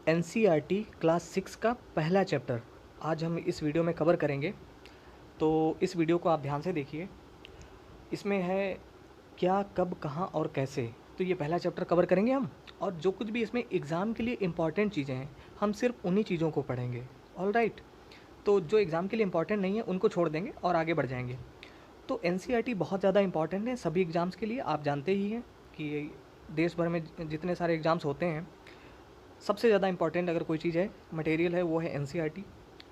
NCERT class 6 का पहला chapter आज हम इस वीडियो में कवर करेंगे। तो इस वीडियो को आप ध्यान से देखिए। इसमें है क्या, कब, कहाँ और कैसे। तो ये पहला चैप्टर कवर करेंगे हम, और जो कुछ भी इसमें एग्ज़ाम के लिए इम्पॉर्टेंट चीज़ें हैं हम सिर्फ उन्हीं चीज़ों को पढ़ेंगे। All right. तो जो एग्ज़ाम के लिए इम्पॉर्टेंट नहीं है उनको छोड़ देंगे और आगे बढ़ जाएंगे। तो एनसीईआरटी बहुत ज़्यादा इम्पॉर्टेंट है सभी एग्ज़ाम्स के लिए। आप जानते ही हैं कि देश भर में जितने सारे एग्ज़ाम्स होते हैं, सबसे ज़्यादा इंपॉर्टेंट अगर कोई चीज़ है, मटेरियल है, वो है एनसीईआरटी।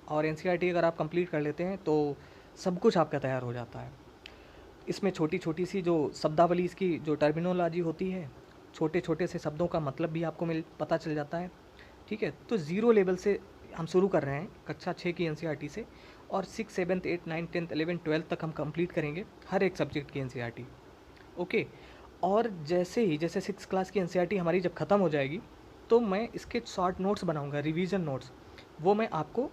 और एनसीईआरटी अगर आप कंप्लीट कर लेते हैं तो सब कुछ आपका तैयार हो जाता है। इसमें छोटी छोटी सी जो शब्दावली, इसकी जो टर्मिनोलॉजी होती है, छोटे छोटे से शब्दों का मतलब भी आपको पता चल जाता है। ठीक है, तो ज़ीरो लेवल से हम शुरू कर रहे हैं कक्षा 6 की एनसीईआरटी से, और 6, 7, 8, 9, 10, 11, 12 तक हम कंप्लीट करेंगे हर एक सब्जेक्ट की एनसीईआरटी। ओके। और जैसे 6 क्लास की एनसीईआरटी हमारी जब ख़त्म हो जाएगी तो मैं इसके शॉर्ट नोट्स बनाऊंगा, रिवीजन नोट्स, वो मैं आपको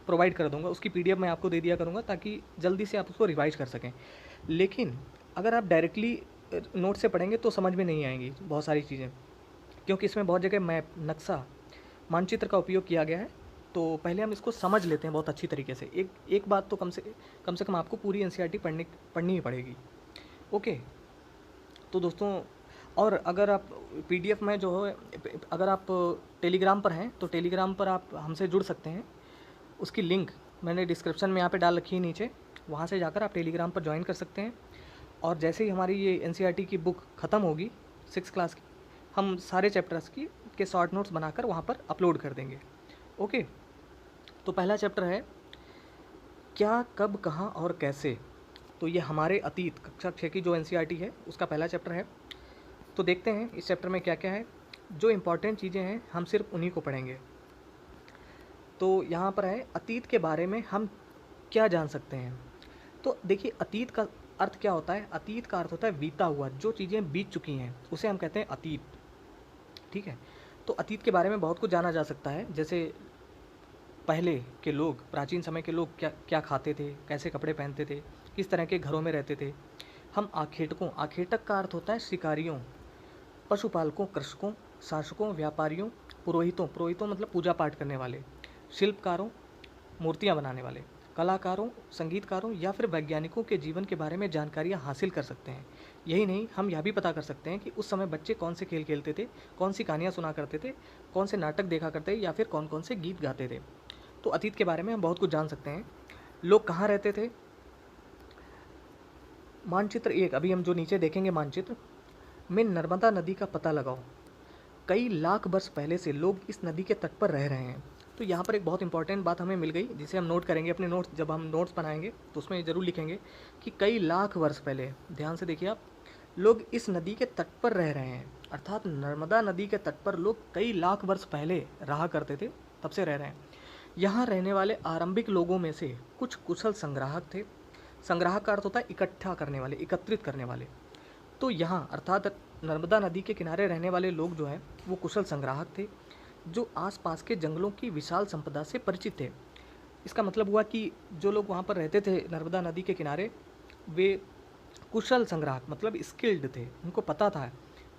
प्रोवाइड कर दूंगा। उसकी पीडीएफ मैं आपको दे दिया करूंगा ताकि जल्दी से आप उसको रिवाइज कर सकें। लेकिन अगर आप डायरेक्टली नोट से पढ़ेंगे तो समझ में नहीं आएंगी बहुत सारी चीज़ें, क्योंकि इसमें बहुत जगह मैप, नक्शा, मानचित्र का उपयोग किया गया है। तो पहले हम इसको समझ लेते हैं बहुत अच्छी तरीके से। एक बात तो कम से कम आपको पूरी एनसीईआरटी पढ़नी ही पड़ेगी। ओके। तो दोस्तों, और अगर आप पीडीएफ में जो है, अगर आप टेलीग्राम पर हैं तो टेलीग्राम पर आप हमसे जुड़ सकते हैं। उसकी लिंक मैंने डिस्क्रिप्शन में यहाँ पे डाल रखी है नीचे, वहाँ से जाकर आप टेलीग्राम पर ज्वाइन कर सकते हैं। और जैसे ही हमारी ये एनसीईआरटी की बुक ख़त्म होगी 6 क्लास की, हम सारे चैप्टर्स के शॉर्ट नोट्स बनाकर वहाँ पर अपलोड कर देंगे। ओके। तो पहला चैप्टर है क्या, कब, कहाँ और कैसे। तो ये हमारे अतीत, कक्षा 6 की जो एनसीईआरटी है उसका पहला चैप्टर है। तो देखते हैं इस चैप्टर में क्या क्या है। जो इम्पॉर्टेंट चीज़ें हैं हम सिर्फ उन्हीं को पढ़ेंगे। तो यहाँ पर है अतीत के बारे में हम क्या जान सकते हैं। तो देखिए, अतीत का अर्थ क्या होता है। अतीत का अर्थ होता है बीता हुआ, जो चीज़ें बीत चुकी हैं उसे हम कहते हैं अतीत। ठीक है। तो अतीत के बारे में बहुत कुछ जाना जा सकता है, जैसे पहले के लोग, प्राचीन समय के लोग क्या क्या खाते थे, कैसे कपड़े पहनते थे, किस तरह के घरों में रहते थे। हम आखेटकों, आखेटक का अर्थ होता है शिकारियों, पशुपालकों, कृषकों, शासकों, व्यापारियों, पुरोहितों, पुरोहितों मतलब पूजा पाठ करने वाले, शिल्पकारों, मूर्तियाँ बनाने वाले, कलाकारों, संगीतकारों या फिर वैज्ञानिकों के जीवन के बारे में जानकारियाँ हासिल कर सकते हैं। यही नहीं, हम यह भी पता कर सकते हैं कि उस समय बच्चे कौन से खेल खेलते थे, कौन सी कहानियाँ सुना करते थे, कौन से नाटक देखा करते थे, या फिर कौन कौन से गीत गाते थे। तो अतीत के बारे में हम बहुत कुछ जान सकते हैं। लोग कहाँ रहते थे। मानचित्र एक, अभी हम जो नीचे देखेंगे मानचित्र में, नर्मदा नदी का पता लगाओ। कई लाख वर्ष पहले से लोग इस नदी के तट पर रह रहे हैं। तो यहाँ पर एक बहुत इंपॉर्टेंट बात हमें मिल गई, जिसे हम नोट करेंगे अपने नोट्स। जब हम नोट्स बनाएंगे तो उसमें ज़रूर लिखेंगे कि कई लाख वर्ष पहले, ध्यान से देखिए आप, लोग इस नदी के तट पर रह रहे हैं। अर्थात नर्मदा नदी के तट पर लोग कई लाख वर्ष पहले रहा करते थे, तब से रह रहे हैं। यहाँ रहने वाले आरंभिक लोगों में से कुछ कुशल संग्राहक थे। संग्राहक का अर्थ होता है इकट्ठा करने वाले, एकत्रित करने वाले। तो यहाँ अर्थात नर्मदा नदी के किनारे रहने वाले लोग जो हैं वो कुशल संग्राहक थे, जो आसपास के जंगलों की विशाल संपदा से परिचित थे। इसका मतलब हुआ कि जो लोग वहाँ पर रहते थे नर्मदा नदी के किनारे, वे कुशल संग्राहक मतलब स्किल्ड थे। उनको पता था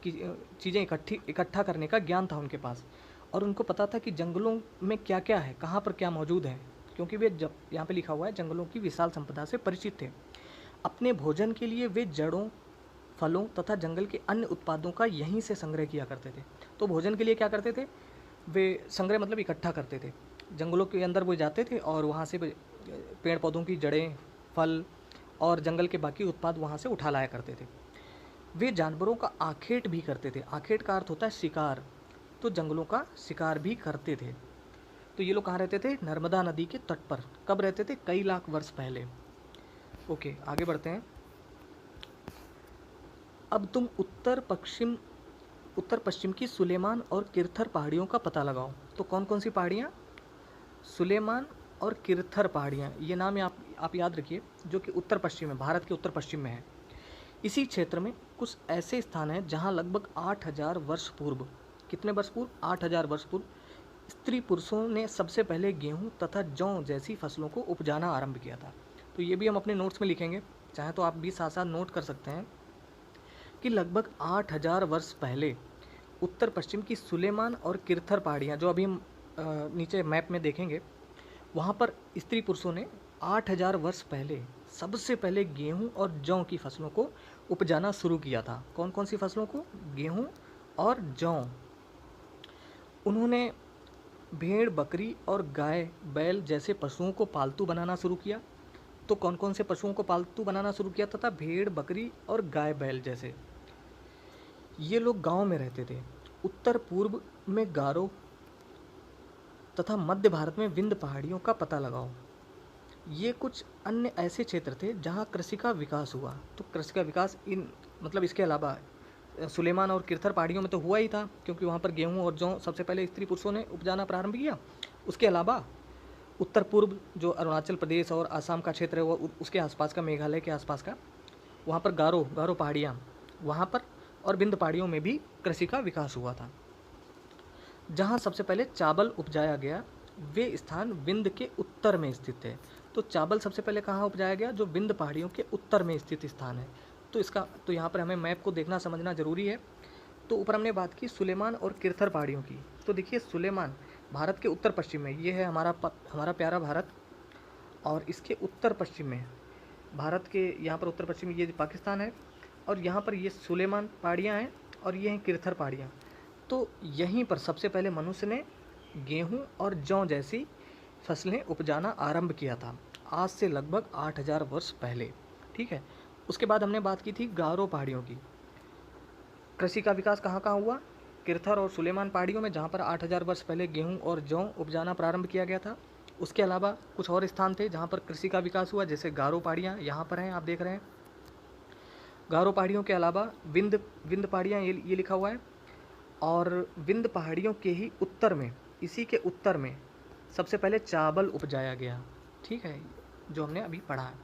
कि चीज़ें इकट्ठा करने का ज्ञान था उनके पास, और उनको पता था कि जंगलों में क्या क्या है, कहाँ पर क्या मौजूद है, क्योंकि वे, जब यहाँ पे लिखा हुआ है, जंगलों की विशाल संपदा से परिचित थे। अपने भोजन के लिए वे जड़ों, फलों तथा जंगल के अन्य उत्पादों का यहीं से संग्रह किया करते थे। तो भोजन के लिए क्या करते थे वे, संग्रह मतलब इकट्ठा करते थे। जंगलों के अंदर वो जाते थे और वहाँ से पेड़ पौधों की जड़ें, फल और जंगल के बाकी उत्पाद वहाँ से उठा लाया करते थे। वे जानवरों का आखेट भी करते थे। आखेट का अर्थ होता है शिकार। तो जंगलों का शिकार भी करते थे। तो ये लोग कहाँ रहते थे, नर्मदा नदी के तट पर। कब रहते थे, कई लाख वर्ष पहले। ओके, आगे बढ़ते हैं। अब तुम उत्तर पश्चिम की सुलेमान और किरथर पहाड़ियों का पता लगाओ। तो कौन कौन सी पहाड़ियाँ, सुलेमान और किरथर पहाड़ियाँ, ये नाम आप याद रखिए, जो कि उत्तर पश्चिम में, भारत के उत्तर पश्चिम में है। इसी क्षेत्र में कुछ ऐसे स्थान हैं जहाँ लगभग 8,000 वर्ष पूर्व, कितने वर्ष पूर्व, 8,000 वर्ष पूर्व, स्त्री पुरुषों ने सबसे पहले गेहूँ तथा जौ जैसी फसलों को उपजाना आरंभ किया था। तो ये भी हम अपने नोट्स में लिखेंगे, चाहे तो आप भी साथ साथ नोट कर सकते हैं कि लगभग 8,000 वर्ष पहले उत्तर पश्चिम की सुलेमान और किरथर पहाड़ियाँ, जो अभी हम नीचे मैप में देखेंगे, वहाँ पर स्त्री पुरुषों ने 8,000 वर्ष पहले सबसे पहले गेहूं और जौ की फसलों को उपजाना शुरू किया था। कौन कौन सी फसलों को? गेहूं और जौ। उन्होंने भेड़, बकरी और गाय, बैल जैसे पशुओं को पालतू बनाना शुरू किया। तो कौन कौन से पशुओं को पालतू बनाना शुरू किया था? भेड़, बकरी और गाय, बैल जैसे। ये लोग गांव में रहते थे। उत्तर पूर्व में गारो तथा मध्य भारत में विंध्य पहाड़ियों का पता लगाओ। ये कुछ अन्य ऐसे क्षेत्र थे जहाँ कृषि का विकास हुआ। तो कृषि का विकास इन मतलब इसके अलावा सुलेमान और किरथर पहाड़ियों में तो हुआ ही था, क्योंकि वहाँ पर गेहूं और जौ सबसे पहले स्त्री पुरुषों ने उपजाना प्रारंभ किया। उसके अलावा उत्तर पूर्व जो अरुणाचल प्रदेश और आसाम का क्षेत्र है, वो उसके आसपास का, मेघालय के आसपास का, वहाँ पर गारो पहाड़ियाँ, वहाँ पर और विंध्य पहाड़ियों में भी कृषि का विकास हुआ था। जहाँ सबसे पहले चावल उपजाया गया वे स्थान विंध्य के उत्तर में स्थित है। तो चावल सबसे पहले कहाँ उपजाया गया? जो विंध्य पहाड़ियों के उत्तर में स्थित स्थान है। तो यहाँ पर हमें मैप को देखना समझना जरूरी है। तो ऊपर हमने बात की सुलेमान और किरथर पहाड़ियों की। तो देखिए, सुलेमान भारत के उत्तर पश्चिम में, ये है हमारा प्यारा भारत, और इसके उत्तर पश्चिम में, भारत के यहाँ पर उत्तर पश्चिम ये पाकिस्तान है, और यहाँ पर ये सुलेमान पहाड़ियाँ हैं और ये हैं किरथर पहाड़ियाँ। तो यहीं पर सबसे पहले मनुष्य ने गेहूँ और जौ जैसी फसलें उपजाना आरंभ किया था, आज से लगभग 8,000 वर्ष पहले। ठीक है। उसके बाद हमने बात की थी गारो पहाड़ियों की। कृषि का विकास कहाँ कहाँ हुआ? किरथर और सुलेमान पहाड़ियों में, जहाँ पर 8,000 वर्ष पहले गेहूं और जौ उपजाना प्रारंभ किया गया था। उसके अलावा कुछ और स्थान थे जहाँ पर कृषि का विकास हुआ, जैसे गारो पहाड़ियाँ यहाँ पर हैं, आप देख रहे हैं। गारो पहाड़ियों के अलावा विंध्य पहाड़ियाँ, ये लिखा हुआ है। और विंध्य पहाड़ियों के ही उत्तर में, इसी के उत्तर में सबसे पहले चावल उपजाया गया। ठीक है, जो हमने अभी पढ़ा है।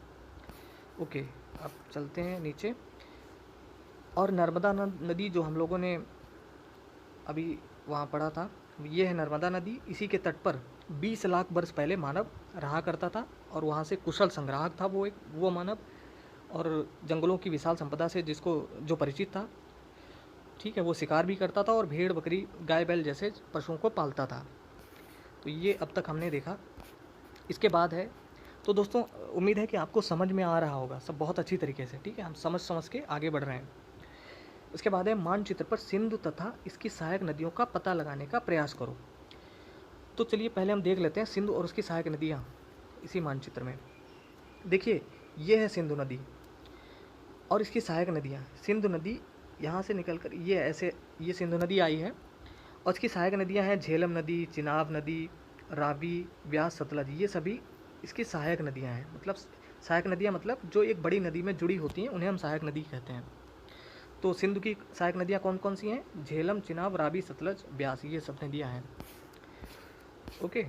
ओके, अब चलते हैं नीचे। और नर्मदा नदी, जो हम लोगों ने अभी वहाँ पढ़ा था, ये है नर्मदा नदी। इसी के तट पर 20 लाख वर्ष पहले मानव रहा करता था, और वहाँ से कुशल संग्राहक था वो मानव, और जंगलों की विशाल संपदा से जो परिचित था। ठीक है, वो शिकार भी करता था और भेड़, बकरी, गाय, बैल जैसे पशुओं को पालता था। तो ये अब तक हमने देखा। इसके बाद है, तो दोस्तों उम्मीद है कि आपको समझ में आ रहा होगा सब बहुत अच्छी तरीके से। ठीक है, हम समझ के आगे बढ़ रहे हैं। इसके बाद है, मानचित्र पर सिंधु तथा इसकी सहायक नदियों का पता लगाने का प्रयास करो। तो चलिए पहले हम देख लेते हैं सिंधु और उसकी सहायक नदियाँ इसी मानचित्र में। देखिए, ये है सिंधु नदी और इसकी सहायक नदियाँ। सिंधु नदी यहाँ से निकलकर ये सिंधु नदी आई है, और इसकी सहायक नदियाँ हैं झेलम नदी, चिनाब नदी, रावी, व्यास, सतलज। ये सभी इसकी सहायक नदियाँ हैं। मतलब सहायक नदियाँ मतलब जो एक बड़ी नदी में जुड़ी होती हैं, उन्हें हम सहायक नदी कहते हैं। तो सिंधु की सहायक नदियाँ कौन कौन सी हैं? झेलम, चिनाब, रावी, सतलज, ब्यास, ये सब नदियाँ हैं। ओके,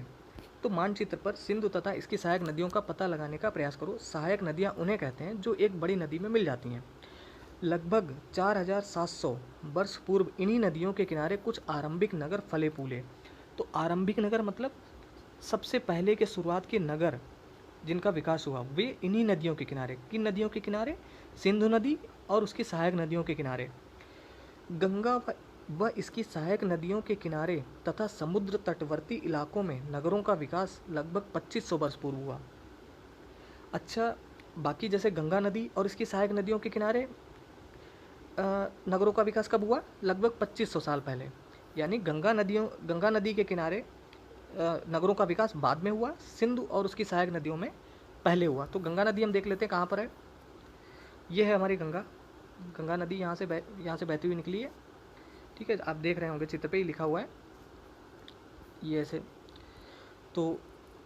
तो मानचित्र पर सिंधु तथा इसकी सहायक नदियों का पता लगाने का प्रयास करो। सहायक नदियाँ उन्हें कहते हैं जो एक बड़ी नदी में मिल जाती हैं। लगभग 4,700 वर्ष पूर्व इन्हीं नदियों के किनारे कुछ आरंभिक नगर फले फूले। तो आरंभिक नगर मतलब सबसे पहले के शुरुआत के नगर जिनका विकास हुआ, वे इन्हीं नदियों के किनारे। किन नदियों के किनारे? सिंधु नदी और उसकी सहायक नदियों के किनारे। गंगा व इसकी सहायक नदियों के किनारे तथा समुद्र तटवर्ती इलाकों में नगरों का विकास लगभग 2500 वर्ष पूर्व हुआ। अच्छा, बाकी जैसे गंगा नदी और इसकी सहायक नदियों के किनारे नगरों का विकास कब हुआ? लगभग 2500 साल पहले। यानी गंगा नदी के किनारे नगरों का विकास बाद में हुआ, सिंधु और उसकी सहायक नदियों में पहले हुआ। तो गंगा नदी हम देख लेते हैं कहाँ पर है। ये है हमारी गंगा नदी, यहाँ से बहती हुई निकली है। ठीक है, आप देख रहे होंगे चित्र पे ही लिखा हुआ है ये ऐसे। तो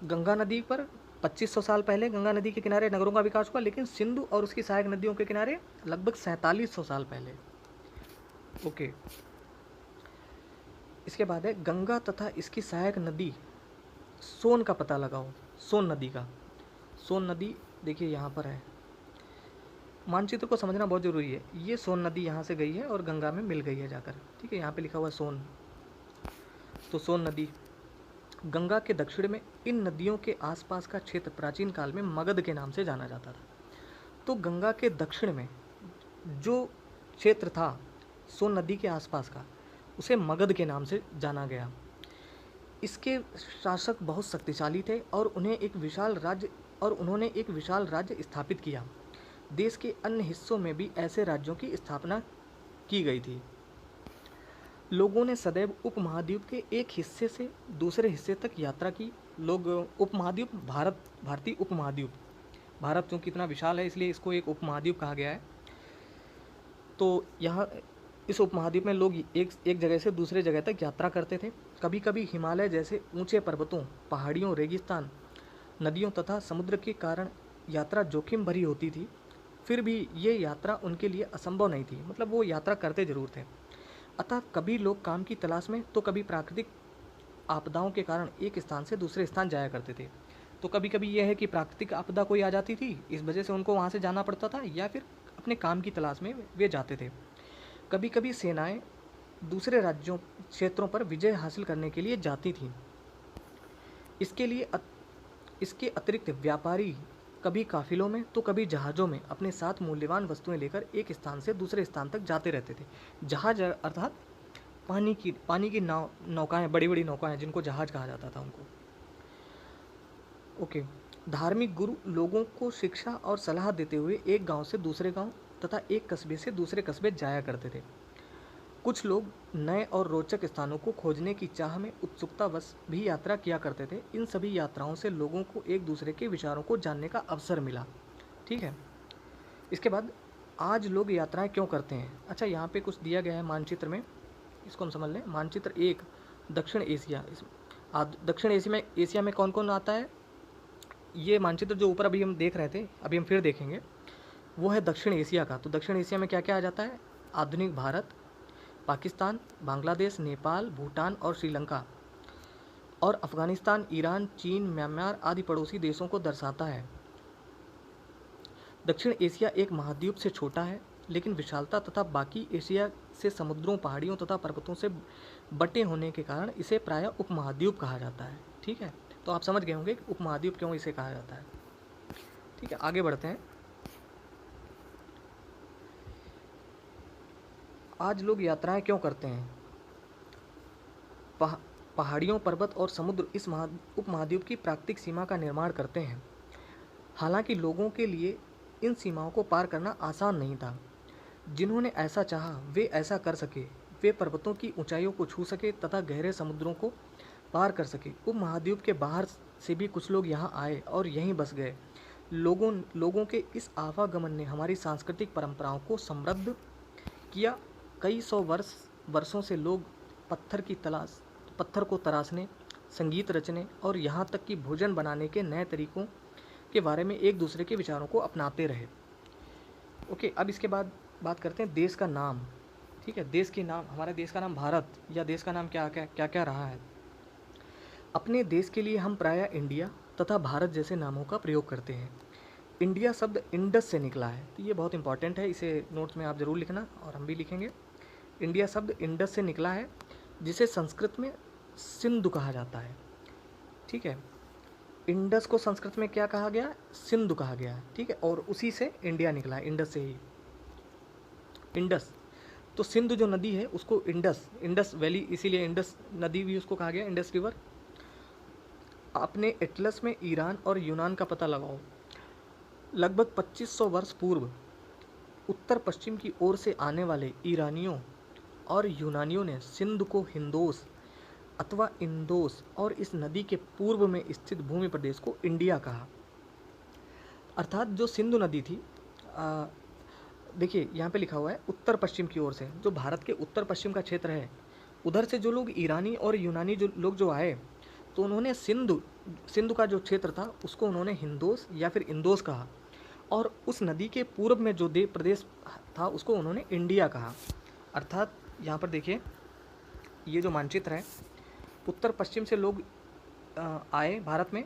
गंगा नदी पर 2500 साल पहले गंगा नदी के किनारे नगरों का विकास हुआ, लेकिन सिंधु और उसकी सहायक नदियों के किनारे लगभग 4700 साल पहले। ओके, इसके बाद है गंगा तथा इसकी सहायक नदी सोन का पता लगाओ। सोन नदी देखिए यहाँ पर है। मानचित्र को समझना बहुत ज़रूरी है। ये सोन नदी यहाँ से गई है और गंगा में मिल गई है जाकर। ठीक है, यहाँ पे लिखा हुआ है सोन। तो सोन नदी गंगा के दक्षिण में, इन नदियों के आसपास का क्षेत्र प्राचीन काल में मगध के नाम से जाना जाता था। तो गंगा के दक्षिण में जो क्षेत्र था सोन नदी के आसपास का, उसे मगध के नाम से जाना गया। इसके शासक बहुत शक्तिशाली थे और उन्होंने एक विशाल राज्य स्थापित किया। देश के अन्य हिस्सों में भी ऐसे राज्यों की स्थापना की गई थी। लोगों ने सदैव उपमहाद्वीप के एक हिस्से से दूसरे हिस्से तक यात्रा की। लोग उपमहाद्वीप, भारतीय उपमहाद्वीप, भारत क्योंकि इतना विशाल है इसलिए इसको एक उपमहाद्वीप कहा गया है। तो यहाँ इस उपमहाद्वीप में लोग एक जगह से दूसरे जगह तक यात्रा करते थे। कभी कभी हिमालय जैसे ऊंचे पर्वतों, पहाड़ियों, रेगिस्तान, नदियों तथा समुद्र के कारण यात्रा जोखिम भरी होती थी। फिर भी ये यात्रा उनके लिए असंभव नहीं थी, मतलब वो यात्रा करते जरूर थे। अतः कभी लोग काम की तलाश में तो कभी प्राकृतिक आपदाओं के कारण एक स्थान से दूसरे स्थान जाया करते थे। तो कभी कभी यह है कि प्राकृतिक आपदा कोई आ जाती थी, इस वजह से उनको वहाँ से जाना पड़ता था, या फिर अपने काम की तलाश में वे जाते थे। कभी कभी सेनाएं दूसरे राज्यों, क्षेत्रों पर विजय हासिल करने के लिए जाती थीं। इसके अतिरिक्त व्यापारी कभी काफिलों में तो कभी जहाज़ों में अपने साथ मूल्यवान वस्तुएं लेकर एक स्थान से दूसरे स्थान तक जाते रहते थे। जहाज अर्थात पानी की नौकाएं, बड़ी बड़ी नौकाएं जिनको जहाज कहा जाता था उनको। ओके। धार्मिक गुरु लोगों को शिक्षा और सलाह देते हुए एक गांव से दूसरे गांव तथा एक कस्बे से दूसरे कस्बे जाया करते थे। कुछ लोग नए और रोचक स्थानों को खोजने की चाह में उत्सुकतावश भी यात्रा किया करते थे। इन सभी यात्राओं से लोगों को एक दूसरे के विचारों को जानने का अवसर मिला। ठीक है। इसके बाद आज लोग यात्राएं क्यों करते हैं। अच्छा, यहाँ पे कुछ दिया गया है मानचित्र में, इसको हम समझ लें। मानचित्र 1, दक्षिण एशिया। दक्षिण एशिया में कौन कौन आता है। ये मानचित्र जो ऊपर अभी हम देख रहे थे, अभी हम फिर देखेंगे, वो है दक्षिण एशिया का। तो दक्षिण एशिया में क्या क्या आ जाता है। आधुनिक भारत, पाकिस्तान, बांग्लादेश, नेपाल, भूटान और श्रीलंका, और अफगानिस्तान, ईरान, चीन, म्यांमार आदि पड़ोसी देशों को दर्शाता है। दक्षिण एशिया एक महाद्वीप से छोटा है, लेकिन विशालता तथा बाकी एशिया से समुद्रों, पहाड़ियों तथा पर्वतों से बटे होने के कारण इसे प्रायः उपमहाद्वीप कहा जाता है। ठीक है, तो आप समझ गए होंगे कि उपमहाद्वीप क्यों इसे कहा जाता है। ठीक है, आगे बढ़ते हैं। आज लोग यात्राएं क्यों करते हैं। पहाड़ियों, पर्वत और समुद्र इस उपमहाद्वीप की प्राकृतिक सीमा का निर्माण करते हैं। हालांकि लोगों के लिए इन सीमाओं को पार करना आसान नहीं था। जिन्होंने ऐसा चाहा वे ऐसा कर सके। वे पर्वतों की ऊंचाइयों को छू सके तथा गहरे समुद्रों को पार कर सके। उपमहाद्वीप के बाहर से भी कुछ लोग यहाँ आए और यहीं बस गए। लोगों के इस आवागमन ने हमारी सांस्कृतिक परंपराओं को समृद्ध किया। कई सौ वर्षों से लोग पत्थर को तराशने, संगीत रचने और यहाँ तक कि भोजन बनाने के नए तरीकों के बारे में एक दूसरे के विचारों को अपनाते रहे। ओके, अब इसके बाद बात करते हैं देश का नाम। ठीक है, देश के नाम, हमारे देश का नाम भारत या देश का नाम क्या क्या रहा है। अपने देश के लिए हम प्रायः इंडिया तथा भारत जैसे नामों का प्रयोग करते हैं। इंडिया शब्द इंडस से निकला है, तो ये बहुत इंपॉर्टेंट है, इसे नोट्स में आप ज़रूर लिखना और हम भी लिखेंगे। इंडिया शब्द इंडस से निकला है, जिसे संस्कृत में सिंधु कहा जाता है। ठीक है, इंडस को संस्कृत में क्या कहा गया, सिंधु कहा गया। ठीक है, और उसी से इंडिया निकला है, इंडस से ही। इंडस, तो सिंधु जो नदी है उसको इंडस वैली, इसीलिए इंडस नदी भी उसको कहा गया, इंडस रिवर। अपने एटलस में ईरान और यूनान का पता लगाओ। लगभग 2500 वर्ष पूर्व उत्तर पश्चिम की ओर से आने वाले ईरानियों और यूनानियों ने सिंधु को हिंदोस अथवा इंदोस और इस नदी के पूर्व में स्थित भूमि प्रदेश को इंडिया कहा। अर्थात जो सिंधु नदी थी, देखिए यहाँ पे लिखा हुआ है उत्तर पश्चिम की ओर से, जो भारत के उत्तर पश्चिम का क्षेत्र है, उधर से जो लोग ईरानी और यूनानी जो आए, तो उन्होंने सिंधु का जो क्षेत्र था उसको उन्होंने हिंदोस या फिर इंदोस कहा, और उस नदी के पूर्व में जो प्रदेश था उसको उन्होंने इंडिया कहा। अर्थात यहाँ पर देखिए, ये जो मानचित्र है, उत्तर पश्चिम से लोग आए भारत में,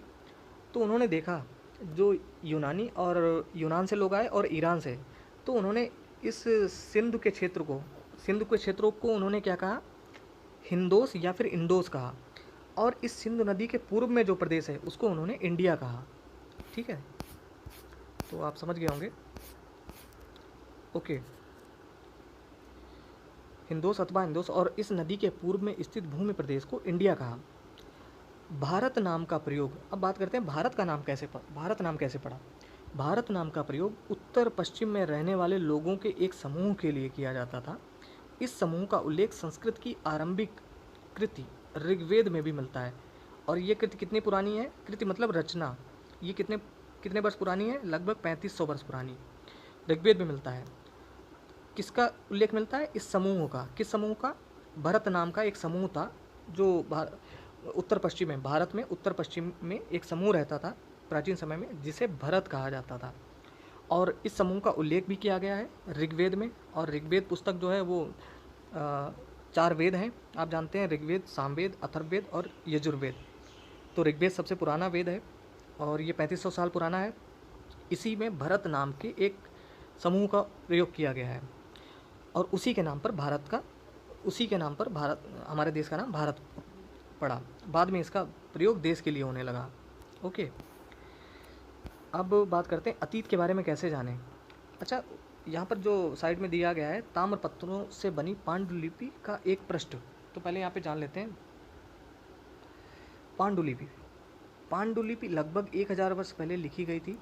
तो उन्होंने देखा जो यूनानी और यूनान से लोग आए और ईरान से, तो उन्होंने इस सिंधु के क्षेत्रों को उन्होंने क्या कहा, हिंदोस या फिर इंडोस कहा, और इस सिंधु नदी के पूर्व में जो प्रदेश है उसको उन्होंने इंडिया कहा। ठीक है, तो आप समझ गए होंगे। ओके, हिंदोस अथवा हिंदोस और इस नदी के पूर्व में स्थित भूमि प्रदेश को इंडिया कहा। भारत नाम का प्रयोग, अब बात करते हैं भारत का नाम कैसे भारत नाम कैसे पड़ा। भारत नाम का प्रयोग उत्तर पश्चिम में रहने वाले लोगों के एक समूह के लिए किया जाता था। इस समूह का उल्लेख संस्कृत की आरंभिक कृति ऋग्वेद में भी मिलता है। और ये कृति कितनी पुरानी है, कृति मतलब रचना, ये कितने कितने वर्ष पुरानी है, लगभग 3500 वर्ष पुरानी, ऋग्वेद में मिलता है। किसका उल्लेख मिलता है, इस समूह का। किस समूह का, भरत नाम का एक समूह था जो उत्तर पश्चिम में, भारत में उत्तर पश्चिम में एक समूह रहता था प्राचीन समय में, जिसे भरत कहा जाता था। और इस समूह का उल्लेख भी किया गया है ऋग्वेद में। और ऋग्वेद पुस्तक जो है वो 4 वेद हैं, आप जानते हैं, ऋग्वेद, सामवेद, अथर्ववेद और यजुर्वेद। तो ऋग्वेद सबसे पुराना वेद है और ये 3500 साल पुराना है। इसी में भरत नाम के एक समूह का प्रयोग किया गया है और उसी के नाम पर भारत, हमारे देश का नाम भारत पड़ा। बाद में इसका प्रयोग देश के लिए होने लगा। ओके, अब बात करते हैं अतीत के बारे में कैसे जानें। अच्छा, यहाँ पर जो साइड में दिया गया है, ताम्र पत्थरों से बनी पांडुलिपि का एक पृष्ठ, तो पहले यहाँ पे जान लेते हैं। पांडुलिपि लगभग 1000 वर्ष पहले लिखी गई थी।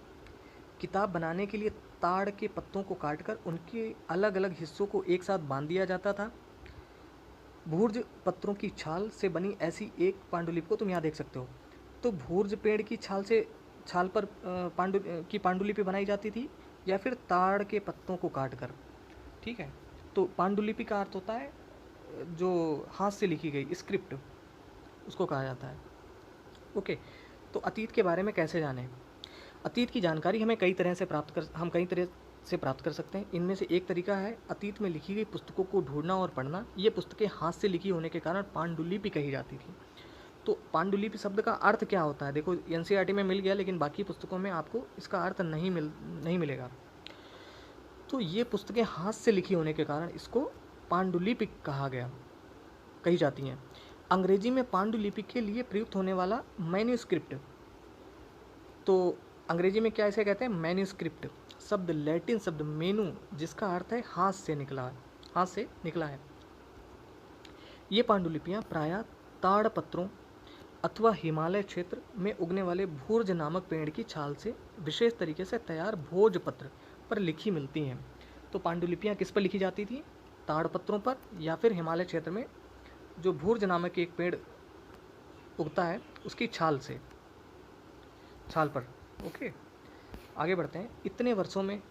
किताब बनाने के लिए ताड़ के पत्तों को काटकर उनके अलग अलग हिस्सों को एक साथ बांध दिया जाता था। भूर्ज पत्रों की छाल से बनी ऐसी एक पांडुलिपि को तुम यहाँ देख सकते हो। तो भूर्ज पेड़ की छाल पर पांडुलिपि बनाई जाती थी या फिर ताड़ के पत्तों को काटकर। ठीक है, तो पांडुलिपि का अर्थ होता है जो हाथ से लिखी गई स्क्रिप्ट, उसको कहा जाता है। ओके, तो अतीत के बारे में कैसे जानें। अतीत की जानकारी हमें कई तरह से प्राप्त कर सकते हैं। इनमें से एक तरीका है अतीत में लिखी गई पुस्तकों को ढूंढना और पढ़ना। ये पुस्तकें हाथ से लिखी होने के कारण पांडुलिपि कही जाती थी। तो पांडुलिपि शब्द का अर्थ क्या होता है, देखो एनसीईआरटी में मिल गया, लेकिन बाकी पुस्तकों में आपको इसका अर्थ नहीं मिलेगा। तो ये पुस्तकें हाथ से लिखी होने के कारण इसको पांडुलिपि कही जाती हैं। अंग्रेजी में पांडुलिपि के लिए प्रयुक्त होने वाला मैन्यूस्क्रिप्ट, तो अंग्रेजी में क्या इसे कहते हैं, मैन्यूस्क्रिप्ट शब्द लैटिन शब्द मेनू, जिसका अर्थ है हाथ से निकला है। ये पांडुलिपियाँ प्रायः ताड़ पत्रों अथवा हिमालय क्षेत्र में उगने वाले भूर्ज नामक पेड़ की छाल से विशेष तरीके से तैयार भोजपत्र पर लिखी मिलती हैं। तो पांडुलिपियाँ किस पर लिखी जाती थी, ताड़ पत्रों पर या फिर हिमालय क्षेत्र में जो भूर्ज नामक एक पेड़ उगता है उसकी छाल पर। ओके, आगे बढ़ते हैं। इतने वर्षों में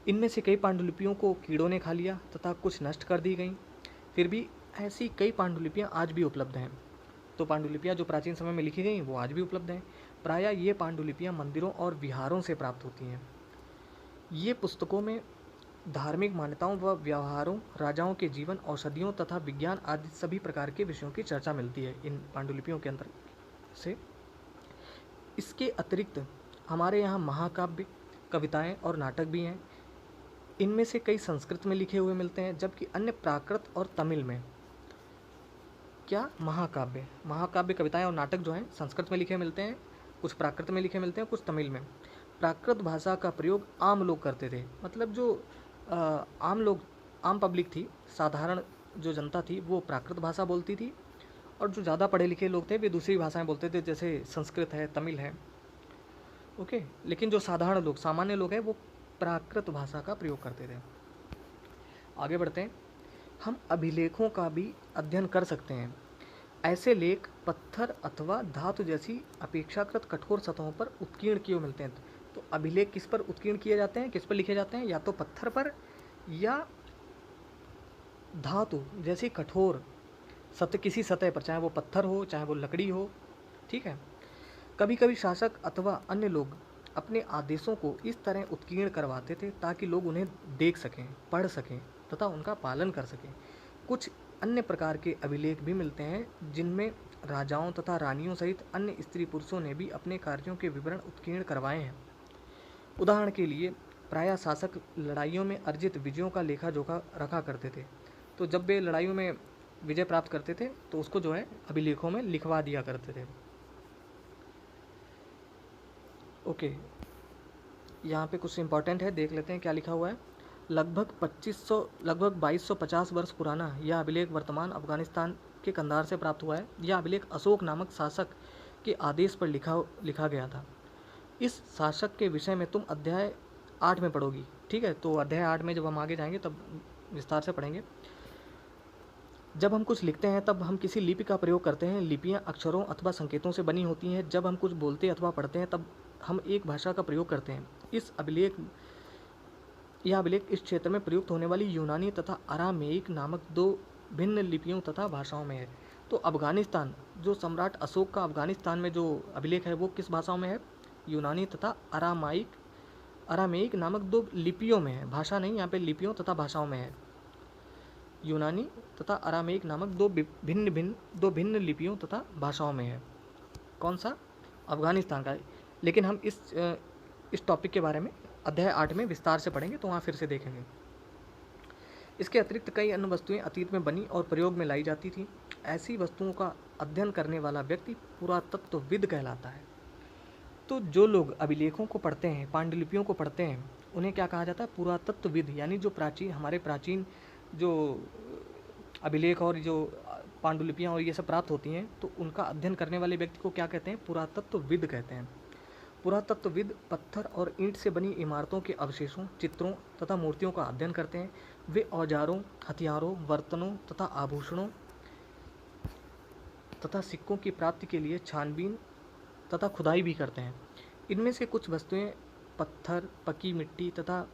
इनमें से कई पांडुलिपियों को कीड़ों ने खा लिया तथा कुछ नष्ट कर दी गईं। फिर भी ऐसी कई पांडुलिपियाँ आज भी उपलब्ध हैं। तो पांडुलिपियाँ जो प्राचीन समय में लिखी गई वो आज भी उपलब्ध हैं। प्रायः ये पांडुलिपियाँ मंदिरों और विहारों से प्राप्त होती हैं। ये पुस्तकों में धार्मिक मान्यताओं व व्यवहारों, राजाओं के जीवन, औषधियों तथा विज्ञान आदि सभी प्रकार के विषयों की चर्चा मिलती है इन पांडुलिपियों के अंदर से। इसके अतिरिक्त हमारे यहाँ महाकाव्य, कविताएं और नाटक भी हैं। इनमें से कई संस्कृत में लिखे हुए मिलते हैं, जबकि अन्य प्राकृत और तमिल में। क्या, महाकाव्य कविताएं और नाटक जो हैं संस्कृत में लिखे मिलते हैं, कुछ प्राकृत में लिखे मिलते हैं, कुछ तमिल में। प्राकृत भाषा का प्रयोग आम लोग करते थे, मतलब जो आम पब्लिक थी, साधारण जो जनता थी वो प्राकृत भाषा बोलती थी, और जो ज़्यादा पढ़े लिखे लोग थे वे दूसरी भाषाएं बोलते थे, जैसे संस्कृत है, तमिल है। ओके, लेकिन जो साधारण लोग, सामान्य लोग हैं, वो प्राकृत भाषा का प्रयोग करते थे। आगे बढ़ते हैं। हम अभिलेखों का भी अध्ययन कर सकते हैं। ऐसे लेख पत्थर अथवा धातु जैसी अपेक्षाकृत कठोर सतहों पर उत्कीर्ण किए मिलते हैं। तो अभिलेख किस पर उत्कीर्ण किए जाते हैं, किस पर लिखे जाते हैं, या तो पत्थर पर या धातु जैसी कठोर किसी सतह पर, चाहे वो पत्थर हो चाहे वो लकड़ी हो। ठीक है, कभी कभी शासक अथवा अन्य लोग अपने आदेशों को इस तरह उत्कीर्ण करवाते थे ताकि लोग उन्हें देख सकें, पढ़ सकें तथा उनका पालन कर सकें। कुछ अन्य प्रकार के अभिलेख भी मिलते हैं जिनमें राजाओं तथा रानियों सहित अन्य स्त्री पुरुषों ने भी अपने कार्यों के विवरण उत्कीर्ण करवाए हैं। उदाहरण के लिए प्रायः शासक लड़ाइयों में अर्जित विजयों का लेखा जोखा रखा करते थे। तो जब वे लड़ाइयों में विजय प्राप्त करते थे तो उसको जो है अभिलेखों में लिखवा दिया करते थे। ओके, यहाँ पे कुछ इंपॉर्टेंट है, देख लेते हैं क्या लिखा हुआ है। लगभग 2250 वर्ष पुराना यह अभिलेख वर्तमान अफगानिस्तान के कंधार से प्राप्त हुआ है। यह अभिलेख अशोक नामक शासक के आदेश पर लिखा गया था। इस शासक के विषय में तुम अध्याय 8 में पढ़ोगी। ठीक है, तो अध्याय 8 में जब हम आगे जाएंगे तब विस्तार से पढ़ेंगे। जब हम कुछ लिखते हैं तब हम किसी लिपि का प्रयोग करते हैं। लिपियां अक्षरों अथवा संकेतों से बनी होती हैं। जब हम कुछ बोलते अथवा पढ़ते हैं तब हम एक भाषा का प्रयोग करते हैं। यह अभिलेख इस क्षेत्र में प्रयुक्त होने वाली यूनानी तथा अरामेइक नामक 2 भिन्न लिपियों तथा भाषाओं में है। तो अफगानिस्तान, जो सम्राट अशोक का अफगानिस्तान में जो अभिलेख है वो किस भाषाओं में है? यूनानी तथा अरामेइक नामक 2 लिपियों में है। भाषा नहीं, यहाँ पे लिपियों तथा भाषाओं में है। यूनानी तथा अरामेइक नामक 2 भिन्न लिपियों तथा भाषाओं में है। कौन सा? अफगानिस्तान का। लेकिन हम इस टॉपिक के बारे में अध्याय 8 में विस्तार से पढ़ेंगे, तो वहाँ फिर से देखेंगे। इसके अतिरिक्त कई अन्य वस्तुएं अतीत में बनी और प्रयोग में लाई जाती थीं। ऐसी वस्तुओं का अध्ययन करने वाला व्यक्ति पुरातत्वविद कहलाता है। तो जो लोग अभिलेखों को पढ़ते हैं, पांडुलिपियों को पढ़ते हैं, उन्हें क्या कहा जाता है? पुरातत्वविद। यानी जो हमारे प्राचीन जो अभिलेख और जो पांडुलिपियाँ और ये सब प्राप्त होती हैं, तो उनका अध्ययन करने वाले व्यक्ति को क्या कहते हैं? पुरातत्वविद कहते हैं। पुरातत्वविद पत्थर और ईंट से बनी इमारतों के अवशेषों, चित्रों तथा मूर्तियों का अध्ययन करते हैं। वे औजारों, हथियारों, बर्तनों तथा आभूषणों तथा सिक्कों की प्राप्ति के लिए छानबीन तथा खुदाई भी करते हैं। इनमें से कुछ वस्तुएं पत्थर, पकी मिट्टी तथा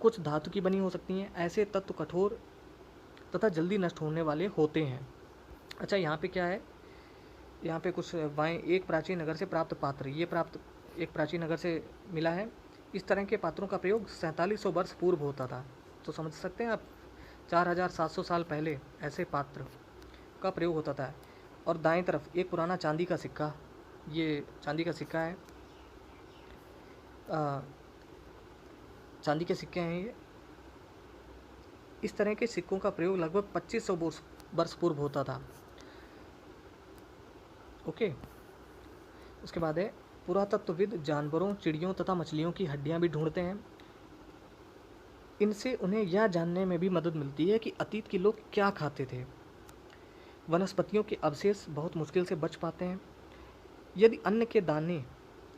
कुछ धातु की बनी हो सकती हैं। ऐसे तत्व कठोर तथा जल्दी नष्ट होने वाले होते हैं। अच्छा, यहाँ पे क्या है? यहाँ पे कुछ वाएँ एक प्राचीन नगर से प्राप्त पात्र, ये प्राप्त एक प्राचीन नगर से मिला है। इस तरह के पात्रों का प्रयोग 4700 वर्ष पूर्व होता था। तो समझ सकते हैं आप, 4700 साल पहले ऐसे पात्र का प्रयोग होता था। और दाएं तरफ एक पुराना चांदी का सिक्का, ये चांदी का सिक्का है। चांदी के सिक्के हैं ये। इस तरह के सिक्कों का प्रयोग लगभग 2500 वर्ष पूर्व होता था। ओके, उसके बाद है पुरातत्वविद जानवरों, चिड़ियों तथा मछलियों की हड्डियां भी ढूंढते हैं। इनसे उन्हें यह जानने में भी मदद मिलती है कि अतीत के लोग क्या खाते थे। वनस्पतियों के अवशेष बहुत मुश्किल से बच पाते हैं। यदि अन्न के दाने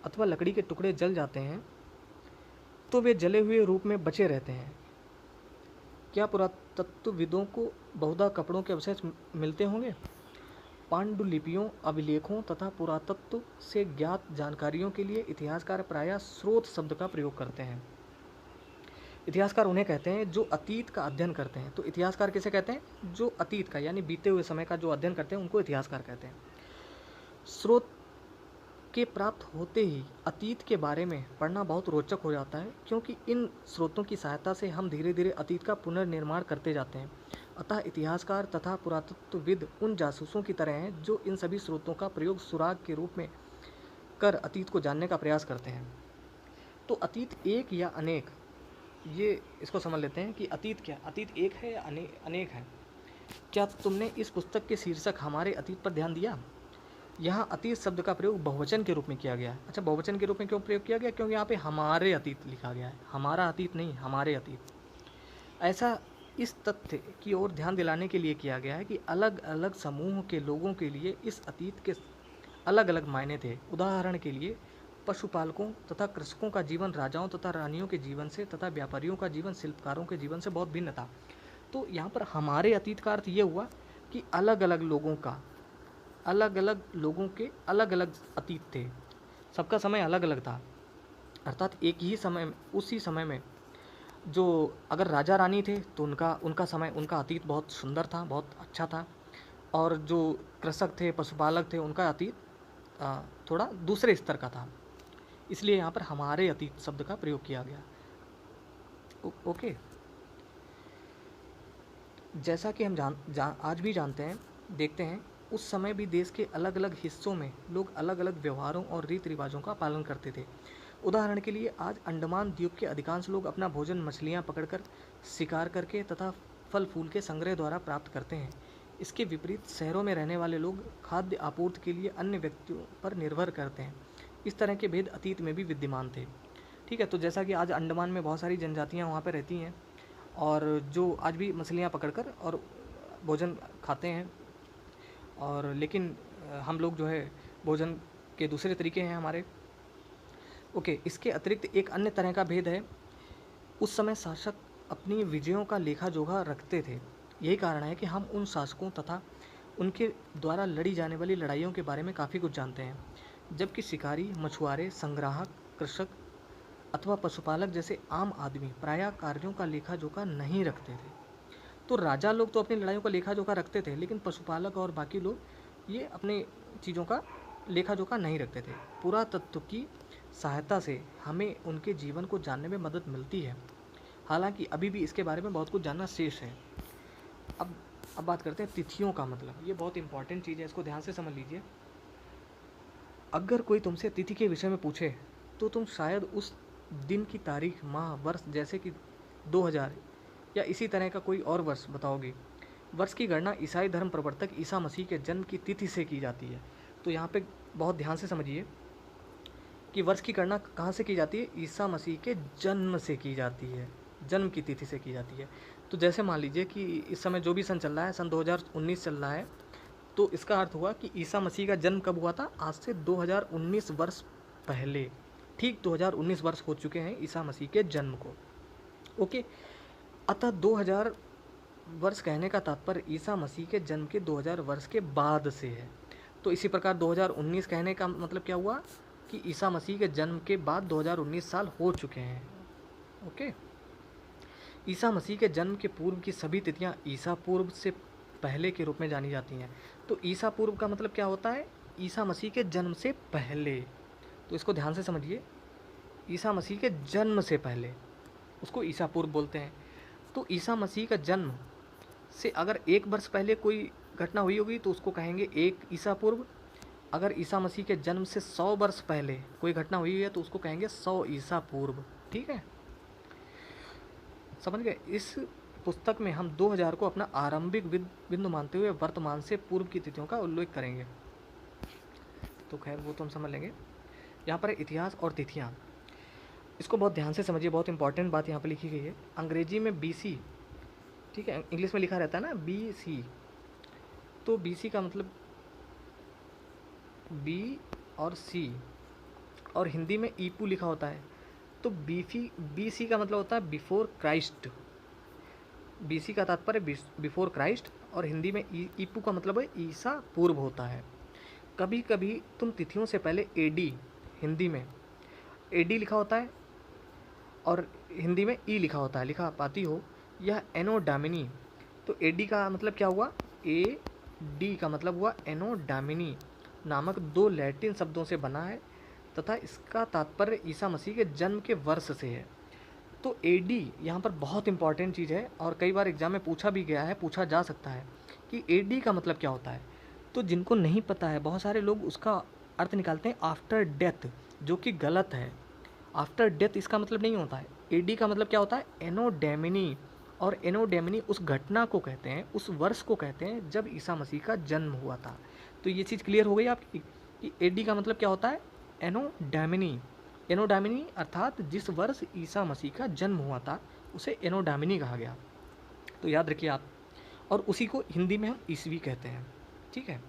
अथवा लकड़ी के टुकड़े जल जाते हैं तो वे जले हुए रूप में बचे रहते हैं। क्या पुरातत्वविदों को बहुधा कपड़ों के अवशेष मिलते होंगे? पांडुलिपियों, अभिलेखों तथा पुरातत्व से ज्ञात जानकारियों के लिए इतिहासकार प्रायः स्रोत शब्द का प्रयोग करते हैं। इतिहासकार उन्हें कहते हैं जो अतीत का अध्ययन करते हैं। तो इतिहासकार किसे कहते हैं? जो अतीत का यानी बीते हुए समय का जो अध्ययन करते हैं उनको इतिहासकार कहते हैं। स्रोत के प्राप्त होते ही अतीत के बारे में पढ़ना बहुत रोचक हो जाता है, क्योंकि इन स्रोतों की सहायता से हम धीरे धीरे अतीत का पुनर्निर्माण करते जाते हैं। अतः इतिहासकार तथा पुरातत्वविद उन जासूसों की तरह हैं जो इन सभी स्रोतों का प्रयोग सुराग के रूप में कर अतीत को जानने का प्रयास करते हैं। तो अतीत एक या अनेक, ये इसको समझ लेते हैं कि अतीत क्या, अतीत एक है या अनेक है। क्या तुमने इस पुस्तक के शीर्षक हमारे अतीत पर ध्यान दिया? यहाँ अतीत शब्द का प्रयोग बहुवचन के रूप में किया गया है। अच्छा, बहुवचन के रूप में क्यों प्रयोग किया गया? क्योंकि यहाँ पे हमारे अतीत लिखा गया है, हमारा अतीत नहीं, हमारे अतीत। ऐसा इस तथ्य की ओर ध्यान दिलाने के लिए किया गया है कि अलग अलग समूह के लोगों के लिए इस अतीत के अलग अलग मायने थे। उदाहरण के लिए पशुपालकों तथा कृषकों का जीवन राजाओं तथा रानियों के जीवन से तथा व्यापारियों का जीवन शिल्पकारों के जीवन से बहुत भिन्न था। तो यहाँ पर हमारे अतीत का अर्थ ये हुआ कि अलग अलग लोगों के अलग अलग अतीत थे, सबका समय अलग अलग था। अर्थात एक ही समय, उसी समय में जो अगर राजा रानी थे तो उनका समय, उनका अतीत बहुत सुंदर था, बहुत अच्छा था। और जो कृषक थे, पशुपालक थे, उनका अतीत थोड़ा दूसरे स्तर का था। इसलिए यहाँ पर हमारे अतीत शब्द का प्रयोग किया गया। ओके, जैसा कि हम आज भी जानते हैं, देखते हैं, उस समय भी देश के अलग अलग हिस्सों में लोग अलग अलग व्यवहारों और रीति रिवाजों का पालन करते थे। उदाहरण के लिए आज अंडमान द्वीप के अधिकांश लोग अपना भोजन मछलियाँ पकड़कर, शिकार करके तथा फल फूल के संग्रह द्वारा प्राप्त करते हैं। इसके विपरीत शहरों में रहने वाले लोग खाद्य आपूर्ति के लिए अन्य व्यक्तियों पर निर्भर करते हैं। इस तरह के भेद अतीत में भी विद्यमान थे। ठीक है, तो जैसा कि आज अंडमान में बहुत सारी जनजातियाँ वहाँ पर रहती हैं, और जो आज भी मछलियाँ पकड़कर और भोजन खाते हैं। और लेकिन हम लोग जो है भोजन के दूसरे तरीके हैं हमारे। ओके, इसके अतिरिक्त एक अन्य तरह का भेद है। उस समय शासक अपनी विजयों का लेखा जोखा रखते थे। यही कारण है कि हम उन शासकों तथा उनके द्वारा लड़ी जाने वाली लड़ाइयों के बारे में काफ़ी कुछ जानते हैं, जबकि शिकारी, मछुआरे, संग्राहक, कृषक अथवा पशुपालक जैसे आम आदमी प्रायः कार्यों का लेखा जोखा नहीं रखते थे। तो राजा लोग तो अपनी लड़ाइयों का लेखा जोखा रखते थे, लेकिन पशुपालक और बाकी लोग ये अपनी चीज़ों का लेखा जोखा नहीं रखते थे। पुरातत्व की सहायता से हमें उनके जीवन को जानने में मदद मिलती है, हालांकि अभी भी इसके बारे में बहुत कुछ जानना शेष है। अब बात करते हैं तिथियों का मतलब। ये बहुत इंपॉर्टेंट चीज़ है, इसको ध्यान से समझ लीजिए। अगर कोई तुमसे तिथि के विषय में पूछे तो तुम शायद उस दिन की तारीख, माह, वर्ष जैसे कि 2000 या इसी तरह का कोई और वर्ष बताओगे। वर्ष की गणना ईसाई धर्म प्रवर्तक ईसा मसीह के जन्म की तिथि से की जाती है। तो यहाँ पे बहुत ध्यान से समझिए कि वर्ष की गणना कहाँ से की जाती है? ईसा मसीह के जन्म से की जाती है, जन्म की तिथि से की जाती है। तो जैसे मान लीजिए कि इस समय जो भी सन चल रहा है, सन 2019 चल रहा है, तो इसका अर्थ हुआ कि ईसा मसीह का जन्म कब हुआ था? आज से 2019 वर्ष पहले। ठीक 2019 वर्ष हो चुके हैं ईसा मसीह के जन्म को। ओके, अतः 2000 वर्ष कहने का तात्पर्य ईसा मसीह के जन्म के 2000 वर्ष के बाद से है। तो इसी प्रकार 2019 कहने का मतलब क्या हुआ कि ईसा मसीह के जन्म के बाद 2019 साल हो चुके हैं। ओके, ईसा मसीह के जन्म के पूर्व की सभी तिथियां ईसा पूर्व से पहले के रूप में जानी जाती हैं। तो ईसा पूर्व का मतलब क्या होता है? ईसा मसीह के जन्म से पहले। तो इसको ध्यान से समझिए, ईसा मसीह के जन्म से पहले उसको ईसा पूर्व बोलते हैं। तो ईसा मसीह का जन्म से अगर एक वर्ष पहले कोई घटना हुई होगी तो उसको कहेंगे एक ईसा पूर्व। अगर ईसा मसीह के जन्म से 100 वर्ष पहले कोई घटना हुई है तो उसको कहेंगे 100 ईसा पूर्व। ठीक है, समझ गए? इस पुस्तक में हम 2000 को अपना आरंभिक बिंदु मानते हुए वर्तमान से पूर्व की तिथियों का उल्लेख करेंगे। तो खैर वो तो हम समझ लेंगे। यहाँ पर इतिहास और तिथियाँ, इसको बहुत ध्यान से समझिए, बहुत इंपॉर्टेंट बात यहाँ पर लिखी गई है। अंग्रेजी में BC, ठीक है, इंग्लिश में लिखा रहता है ना BC, तो BC का मतलब B और C, और हिंदी में ईपू लिखा होता है। तो BC का मतलब होता है बिफोर क्राइस्ट। BC का तात्पर्य बिफोर क्राइस्ट, और हिंदी में ईपू का मतलब है ईसा पूर्व होता है। कभी कभी तुम तिथियों से पहले AD, हिंदी में AD लिखा होता है और हिंदी में ई लिखा होता है, लिखा पाती हो, यह एनो डामिनी। तो AD का मतलब क्या हुआ? AD का मतलब हुआ एनो डामिनी नामक 2 लैटिन शब्दों से बना है तथा इसका तात्पर्य ईसा मसीह के जन्म के वर्ष से है। तो AD यहाँ पर बहुत इंपॉर्टेंट चीज़ है और कई बार एग्जाम में पूछा भी गया है, पूछा जा सकता है कि AD का मतलब क्या होता है। तो जिनको नहीं पता है, बहुत सारे लोग उसका अर्थ निकालते हैं आफ्टर डेथ, जो कि गलत है। आफ्टर डेथ इसका मतलब नहीं होता है। AD का मतलब क्या होता है? एनो डैमिनी, और एनो डैमिनी उस घटना को कहते हैं, उस वर्ष को कहते हैं जब ईसा मसीह का जन्म हुआ था। तो ये चीज़ क्लियर हो गई आपकी कि AD का मतलब क्या होता है? एनो डैमिनी। एनो डैमिनी अर्थात जिस वर्ष ईसा मसीह का जन्म हुआ था उसे एनो डैमिनी कहा गया। तो याद रखिए आप, और उसी को हिंदी में हम ईस्वी कहते हैं। ठीक है,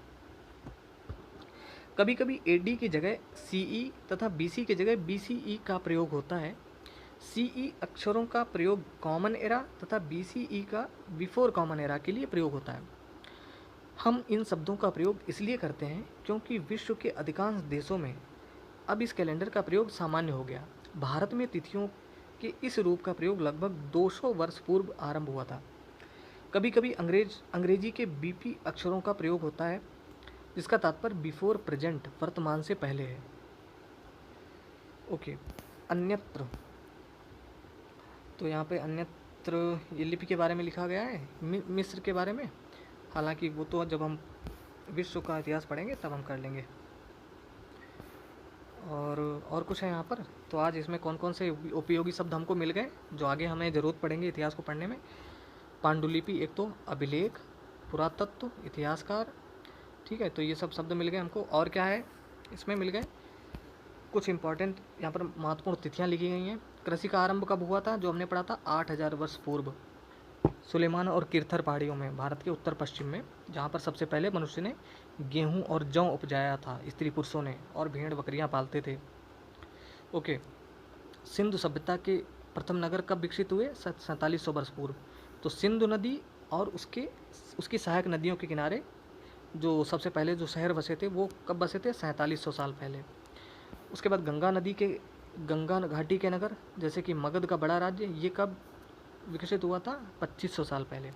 कभी कभी AD की जगह CE तथा BC की जगह BCE का प्रयोग होता है। CE अक्षरों का प्रयोग कॉमन एरा तथा BCE का बिफोर कॉमन एरा के लिए प्रयोग होता है। हम इन शब्दों का प्रयोग इसलिए करते हैं क्योंकि विश्व के अधिकांश देशों में अब इस कैलेंडर का प्रयोग सामान्य हो गया। भारत में तिथियों के इस रूप का प्रयोग लगभग 200 वर्ष पूर्व आरंभ हुआ था। कभी कभी अंग्रेजी के BP अक्षरों का प्रयोग होता है जिसका तात्पर्य बिफोर प्रेजेंट, वर्तमान से पहले है। ओके, अन्यत्र, तो यहाँ पे अन्यत्र ये लिपि के बारे में लिखा गया है, मिस्र के बारे में। हालांकि वो तो जब हम विश्व का इतिहास पढ़ेंगे तब हम कर लेंगे। और कुछ है यहाँ पर। तो आज इसमें कौन कौन से उपयोगी शब्द हमको मिल गए जो आगे हमें ज़रूरत पड़ेंगे इतिहास को पढ़ने में? पांडुलिपि, एक तो अभिलेख, पुरातत्व, इतिहासकार। ठीक है, तो ये सब शब्द मिल गए हमको। और क्या है इसमें मिल गए? कुछ इंपॉर्टेंट यहाँ पर महत्वपूर्ण तिथियाँ लिखी गई हैं। कृषि का आरंभ कब हुआ था? जो हमने पढ़ा था 8000 वर्ष पूर्व। सुलेमान और किरथर पहाड़ियों में, भारत के उत्तर पश्चिम में, जहाँ पर सबसे पहले मनुष्य ने गेहूँ और जौ उपजाया था, स्त्री पुरुषों ने, और भेड़ बकरियाँ पालते थे। ओके। सिंधु सभ्यता के प्रथम नगर कब विकसित हुए? 4700 वर्ष पूर्व। तो सिंधु नदी और उसकी सहायक नदियों के किनारे जो सबसे पहले जो शहर बसे थे वो कब बसे थे? 4700 साल पहले। उसके बाद गंगा घाटी के नगर जैसे कि मगध का बड़ा राज्य, ये कब विकसित हुआ था? 2500 साल पहले।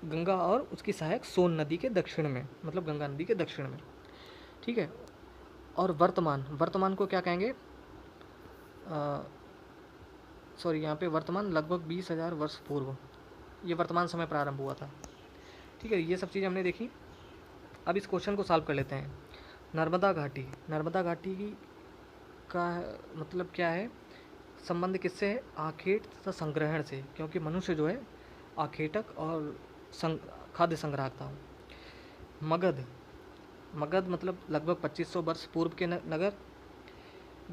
गंगा और उसकी सहायक सोन नदी के दक्षिण में, मतलब गंगा नदी के दक्षिण में। ठीक है। और वर्तमान को क्या कहेंगे? सॉरी, यहाँ पे वर्तमान लगभग 20,000 वर्ष पूर्व ये वर्तमान समय प्रारंभ हुआ था। ठीक है, ये सब चीज़ें हमने देखी। अब इस क्वेश्चन को सॉल्व कर लेते हैं। नर्मदा घाटी का मतलब क्या है? संबंध किससे है? आखेट तथा संग्रहण से, क्योंकि मनुष्य जो है आखेटक और खाद्य संग्राहक था। मगध मतलब लगभग 2500 वर्ष पूर्व के नगर।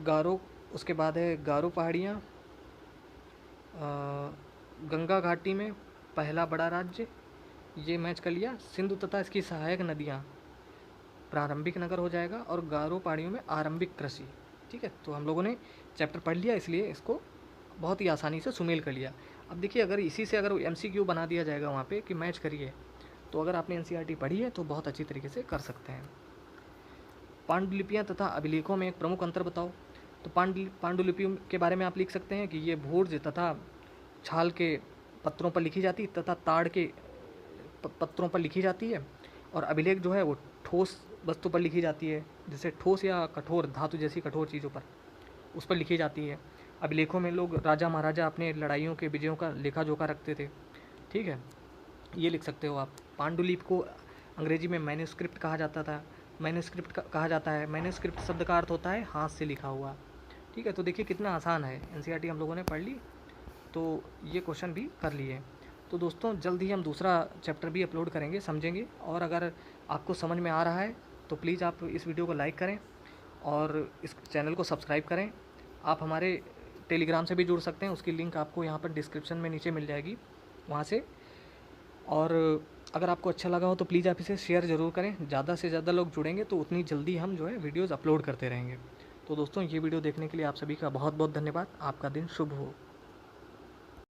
गारो, उसके बाद है गारो पहाड़ियाँ, गंगा घाटी में पहला बड़ा राज्य, ये मैच कर लिया। सिंधु तथा इसकी सहायक नदियाँ प्रारंभिक नगर हो जाएगा, और गारो पहाड़ियों में आरंभिक कृषि। ठीक है, तो हम लोगों ने चैप्टर पढ़ लिया, इसलिए इसको बहुत ही आसानी से सुमेल कर लिया। अब देखिए, अगर इसी से अगर MCQ बना दिया जाएगा वहाँ पे कि मैच करिए, तो अगर आपने NCERT पढ़ी है तो बहुत अच्छी तरीके से कर सकते हैं। पांडुलिपियाँ तथा अभिलेखों में एक प्रमुख अंतर बताओ। तो पांडुलिपियों के बारे में आप लिख सकते हैं कि ये भूर्ज तथा छाल के पत्रों पर लिखी जाती तथा ताड़ के पत्रों पर लिखी जाती है, और अभिलेख जो है वो ठोस वस्तु पर लिखी जाती है, जैसे ठोस या कठोर धातु जैसी कठोर चीज़ों पर, उस पर लिखी जाती है। अभिलेखों में लोग राजा महाराजा अपने लड़ाइयों के विजयों का लेखा जोखा रखते थे। ठीक है, ये लिख सकते हो आप। पांडुलिपि को अंग्रेजी में मैन्यूस्क्रिप्ट कहा जाता था, कहा जाता है। मैन्यूस्क्रिप्ट शब्द का अर्थ होता है हाथ से लिखा हुआ। ठीक है, तो देखिए कितना आसान है। NCERT हम लोगों ने पढ़ ली, तो ये क्वेश्चन भी कर लिए। तो दोस्तों, जल्द ही हम दूसरा चैप्टर भी अपलोड करेंगे, समझेंगे। और अगर आपको समझ में आ रहा है तो प्लीज़ आप इस वीडियो को लाइक करें और इस चैनल को सब्सक्राइब करें। आप हमारे टेलीग्राम से भी जुड़ सकते हैं, उसकी लिंक आपको यहाँ पर डिस्क्रिप्शन में नीचे मिल जाएगी, वहाँ से। और अगर आपको अच्छा लगा हो तो प्लीज़ आप इसे शेयर ज़रूर करें। ज़्यादा से ज़्यादा लोग जुड़ेंगे तो उतनी जल्दी हम जो है वीडियोज़ अपलोड करते रहेंगे। तो दोस्तों, ये वीडियो देखने के लिए आप सभी का बहुत बहुत धन्यवाद। आपका दिन शुभ हो।